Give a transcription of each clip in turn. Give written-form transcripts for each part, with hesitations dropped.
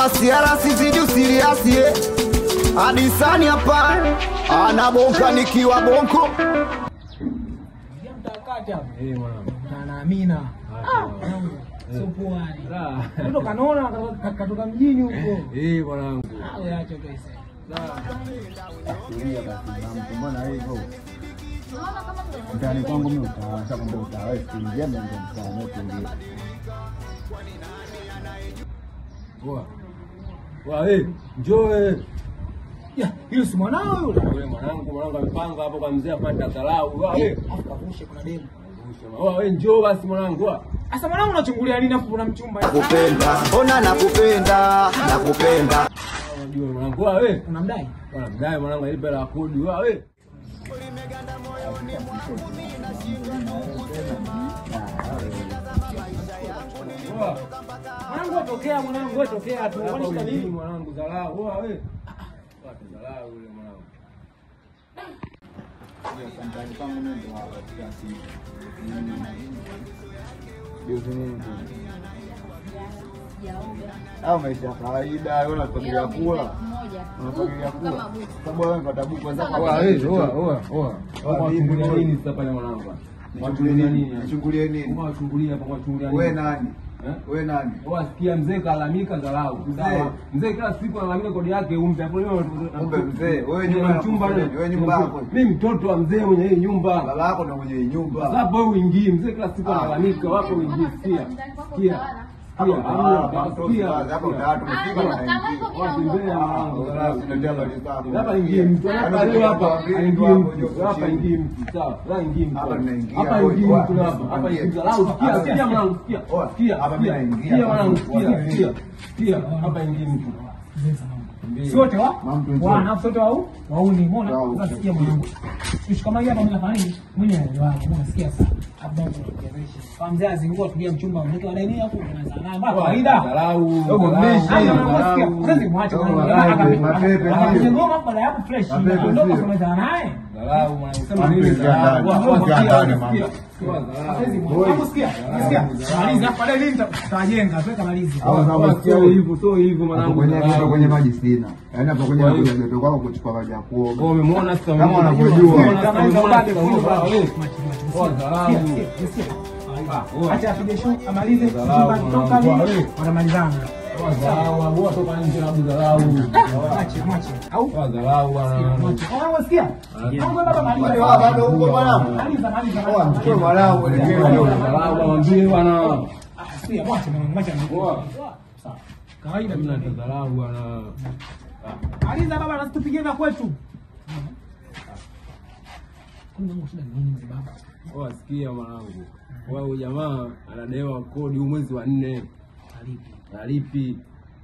masiara sizidi usiriasi Adisani hapa anabonka nikiwa bonko mtakati hapo mwana Amina sio poa ndio kanaona katoka mjini huko mwanangu wewe acha pesa Tulia basi na mtu mbona hivyo ndani kwangu mimi utaanza kumbe utaweza kuingia ndio mtaani kuingia njoo hiyo si mwanao yule wewe mwanangu amepanga hapo kwa mzee apate dharau afukavushe kuna demu njoo basi mwanangu sasa mwanangu unachungulia nini hapo kuna mchumba nakupenda ona nakupenda unajua mwanangu unamdai mwanangu alipe la kodi mwanangu tokea mwanangu tokea tu mwanangu dharau dharau yule mwanangu ndani kwangu mimi ndo katika au maisha ya kawaida wewe unafikiria kula sababu wewe unapata buku kwanza chungulia nini sasa pale mwanangu chungulia nini wewe nani wewe nani sikia mzee kalalamika dharau mzee kila siku analalamika kodi yake umpe hapo umpe mzee wewe nyumba yako mimi mtoto wa mzee mwenye hii nyumba baba yako ndio mwenye hii nyumba sasa hapo wewe uingie mzee kila siku analalamika wapo uingie sikia hapa ingie mtu sote wauni mbona unasikia mwanangu ushikamania hapa mnafanya nini mwenye wangu unasikia sasa hapo kwa mzee azingua tulia mchumba mke wa deni hapo unaanza naye mbona kawaida dharau sasa mwache mapepe ngoma hapa la hapo fresh ndio kwa naye dharau mwanasema nini maliza pale lini tutajenga tuweka malizi sio hivyo mwanangu kwenye maji sina yaani hapo kwenye ndio kwako kuchukua maji ya kuoga umemuona sasa kama unavyojua acha apige show amalize kutoka lini wanamalizana dharau toka nje na dharau mwache au dharau unasikia baba maliza bado huko mwanangu maliza mchukue mwanangu dharau mwambie bwana sikia mwache sawa kawaida mimi natadharau bwana maliza baba nasitupigie na kwetu kuna shida nini mzee baba sikia mwanangu wewe jamaa anadewa kodi mwezi wa 4 alipi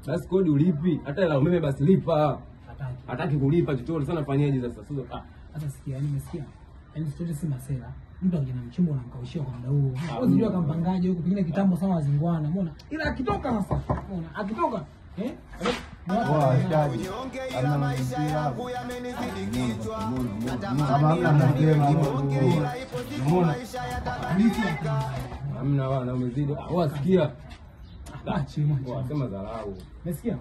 basi kodi ulipi hata ila umeme basi lipa hataki kulipa chochote sana fanyaje sasa sasa sikia nimesikia yaani chochote si masela mtu akina mchumba unamkaushia kwa muda huo unajua kampangaje huko pengine kitambo sana wazingwana umeona ila akitoka sasa umeona akitoka hamna wana umezidi sikia sema dharau umesikia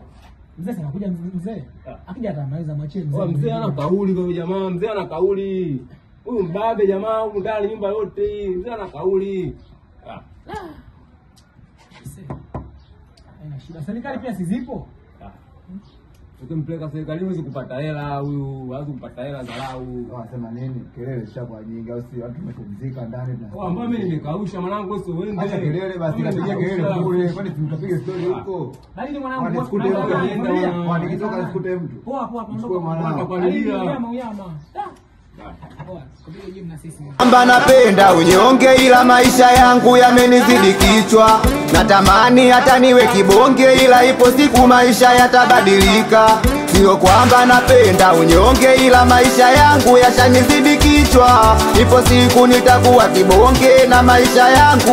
mzee anakuja mzee akija atamaliza machie mzee ana kauli kwa jamaa mzee ana kauli huyu mbabe jamaa huko ndani nyumba yote hii mzee ana kauli haina shida serikali pia sizipo ukimpeleka serikalini huwezi kupata hela huyu hawezi kupata hela dharau wanasema nini kelele shakuwa nyingi au si watu tumepumzika ndani ambao mimi nimekausha mwanangu wewe sio wewe acha kelele basi kapiga kelele kule kwani tunapiga story huko lakini mwanangu nikitoka sikute mtu poa chukua mwanangu kwa nini Amba napenda unyonge ila maisha yangu yamenizidi kichwa. Natamani hata niwe kibonge ila ipo siku maisha yatabadilika. Sio kwamba napenda unyonge ila maisha yangu yashanizidi kichwa. Ipo siku nitakuwa kibonge na maisha yangu